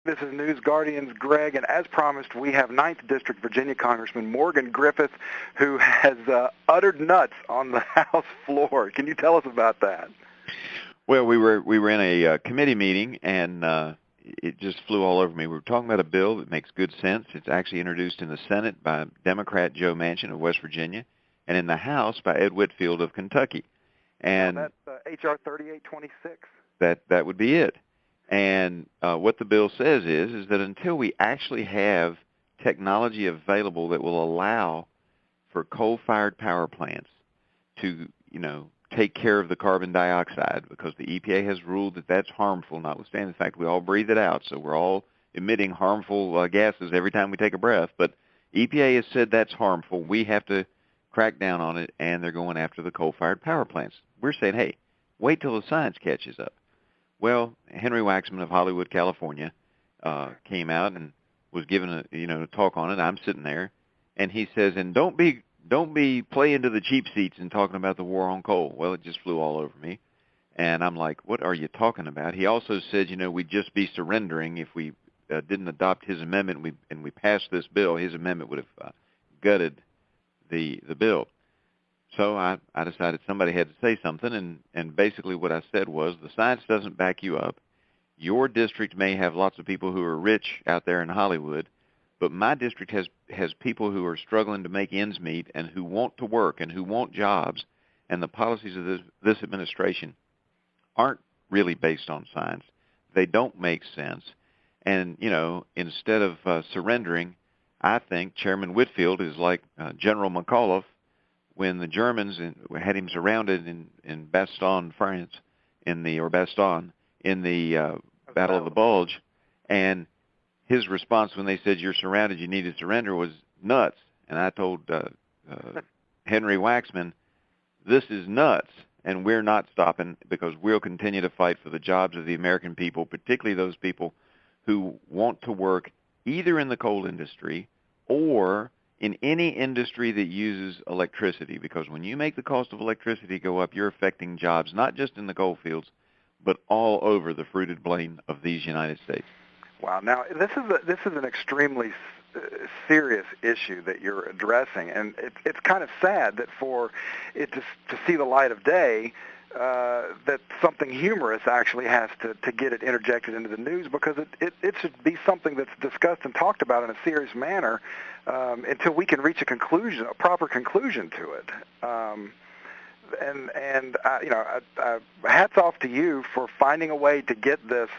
This is News Guardian's Greg, and as promised, we have 9th District Virginia Congressman Morgan Griffith, who has uttered nuts on the House floor. Can you tell us about that? Well, we were in a committee meeting, and it just flew all over me. We were talking about a bill that makes good sense. It's actually introduced in the Senate by Democrat Joe Manchin of West Virginia, and in the House by Ed Whitfield of Kentucky. And that's H.R. 3826. That would be it. And what the bill says is that until we actually have technology available that will allow for coal-fired power plants to, take care of the carbon dioxide, because the EPA has ruled that that's harmful, notwithstanding the fact we all breathe it out, so we're all emitting harmful gases every time we take a breath. But EPA has said that's harmful. We have to crack down on it, and they're going after the coal-fired power plants. We're saying, hey, wait till the science catches up. Well, Henry Waxman of Hollywood, California, came out and was given a talk on it. I'm sitting there, and he says, "And don't be playing to the cheap seats and talking about the war on coal." Well, it just flew all over me, and I'm like, "What are you talking about?" He also said, we'd just be surrendering if we didn't adopt his amendment and we passed this bill. His amendment would have gutted the bill. So I decided somebody had to say something, and basically what I said was, the science doesn't back you up. Your district may have lots of people who are rich out there in Hollywood, but my district has people who are struggling to make ends meet and who want to work and who want jobs, and the policies of this administration aren't really based on science. They don't make sense. And, instead of surrendering, I think Chairman Whitfield is like General McAuliffe when the Germans had him surrounded in Bastogne, France, Bastogne, in the Battle of the Bulge, and his response when they said, "You're surrounded, you need to surrender," was nuts. And I told Henry Waxman, this is nuts, and we're not stopping, because we'll continue to fight for the jobs of the American people, particularly those people who want to work either in the coal industry or in any industry that uses electricity, because when you make the cost of electricity go up, you're affecting jobs not just in the coal fields, but all over the fruited plain of these United States. Wow. Now, this is an extremely serious issue that you're addressing, and it's kind of sad that for it to see the light of day, that something humorous actually has to get it interjected into the news, because it should be something that's discussed and talked about in a serious manner until we can reach a proper conclusion to it. Hats off to you for finding a way to get this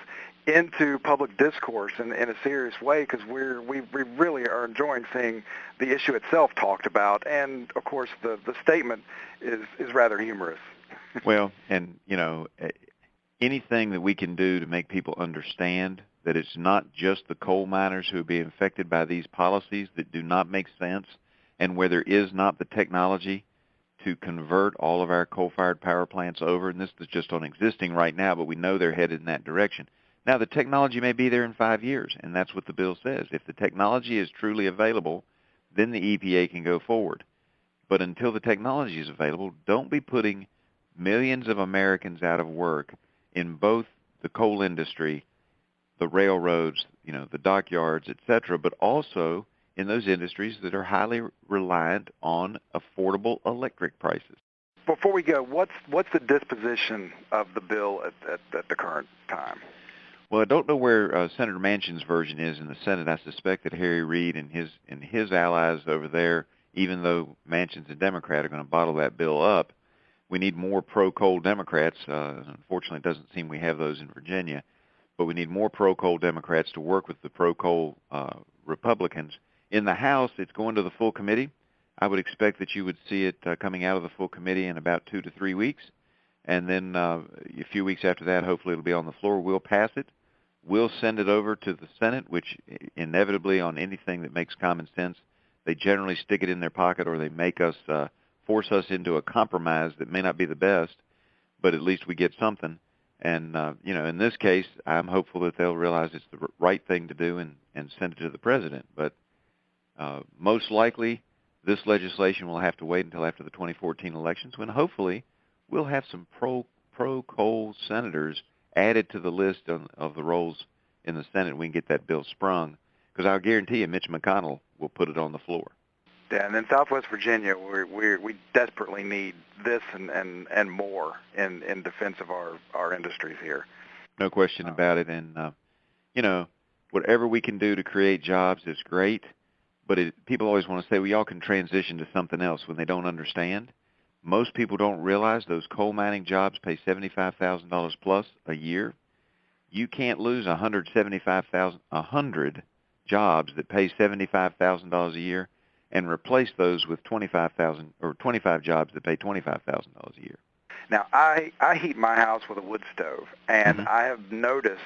into public discourse in a serious way, because we really are enjoying seeing the issue itself talked about, and of course the statement is rather humorous. Well, and anything that we can do to make people understand that it's not just the coal miners who are being affected by these policies that do not make sense, and where there is not the technology to convert all of our coal-fired power plants over, and this is just on existing right now, but we know they're headed in that direction. Now, the technology may be there in 5 years, and that's what the bill says. If the technology is truly available, then the EPA can go forward. But until the technology is available, don't be putting millions of Americans out of work in both the coal industry, the railroads, the dockyards, etc., but also in those industries that are highly reliant on affordable electric prices. Before we go, what's the disposition of the bill at the current time? Well, I don't know where Senator Manchin's version is in the Senate. I suspect that Harry Reid and his allies over there, even though Manchin's a Democrat, are going to bottle that bill up. We need more pro-coal Democrats. Unfortunately, it doesn't seem we have those in Virginia. But we need more pro-coal Democrats to work with the pro-coal Republicans. In the House, it's going to the full committee. I would expect that you would see it coming out of the full committee in about 2 to 3 weeks. And then a few weeks after that, hopefully it'll be on the floor. We'll pass it. We'll send it over to the Senate, which inevitably on anything that makes common sense, they generally stick it in their pocket, or they make us force us into a compromise that may not be the best, but at least we get something. And, in this case, I'm hopeful that they'll realize it's the right thing to do and send it to the president. But most likely this legislation will have to wait until after the 2014 elections, when hopefully we'll have some pro-coal senators added to the list of the rolls in the Senate, we can get that bill sprung, because I'll guarantee you Mitch McConnell will put it on the floor. Yeah, and in Southwest Virginia, we desperately need this and more in defense of our industries here. No question about it. And, whatever we can do to create jobs is great, but people always want to say, well, y'all can transition to something else when they don't understand. Most people don't realize those coal mining jobs pay $75,000 plus a year. You can't lose 100 jobs that pay $75,000 a year and replace those with 25 jobs that pay $25,000 a year. Now, I heat my house with a wood stove, and I have noticed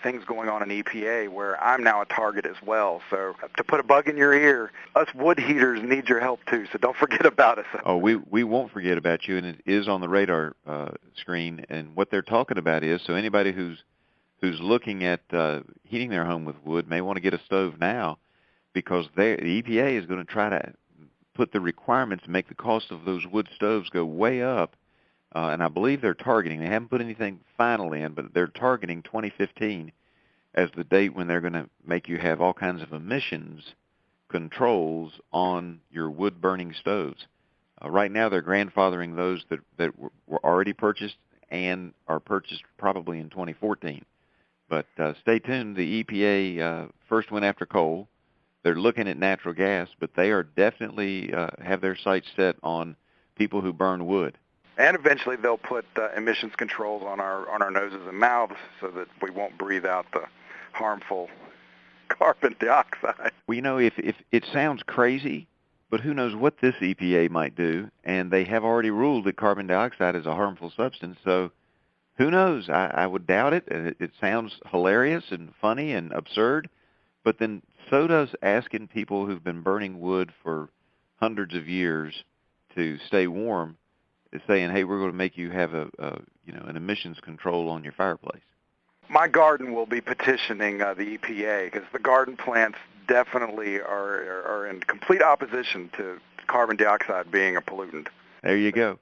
things going on in EPA where I'm now a target as well. So to put a bug in your ear, us wood heaters need your help too, so don't forget about us. Oh, we won't forget about you, and it is on the radar screen. And what they're talking about is, so anybody who's looking at heating their home with wood may want to get a stove now, because the EPA is going to try to put the requirements to make the cost of those wood stoves go way up. And I believe they're targeting, they haven't put anything final in, but they're targeting 2015 as the date when they're going to make you have all kinds of emissions controls on your wood-burning stoves. Right now they're grandfathering those that were already purchased and are purchased probably in 2014. But stay tuned. The EPA first went after coal. They're looking at natural gas, but they are definitely have their sights set on people who burn wood. And eventually they'll put emissions controls on our noses and mouths so that we won't breathe out the harmful carbon dioxide. Well, if it sounds crazy, but who knows what this EPA might do, and they have already ruled that carbon dioxide is a harmful substance, so who knows? I would doubt it. It sounds hilarious and funny and absurd, but then so does asking people who've been burning wood for hundreds of years to stay warm, is saying, hey, we're going to make you have an emissions control on your fireplace. My garden will be petitioning the EPA because the garden plants definitely are in complete opposition to carbon dioxide being a pollutant. There you go.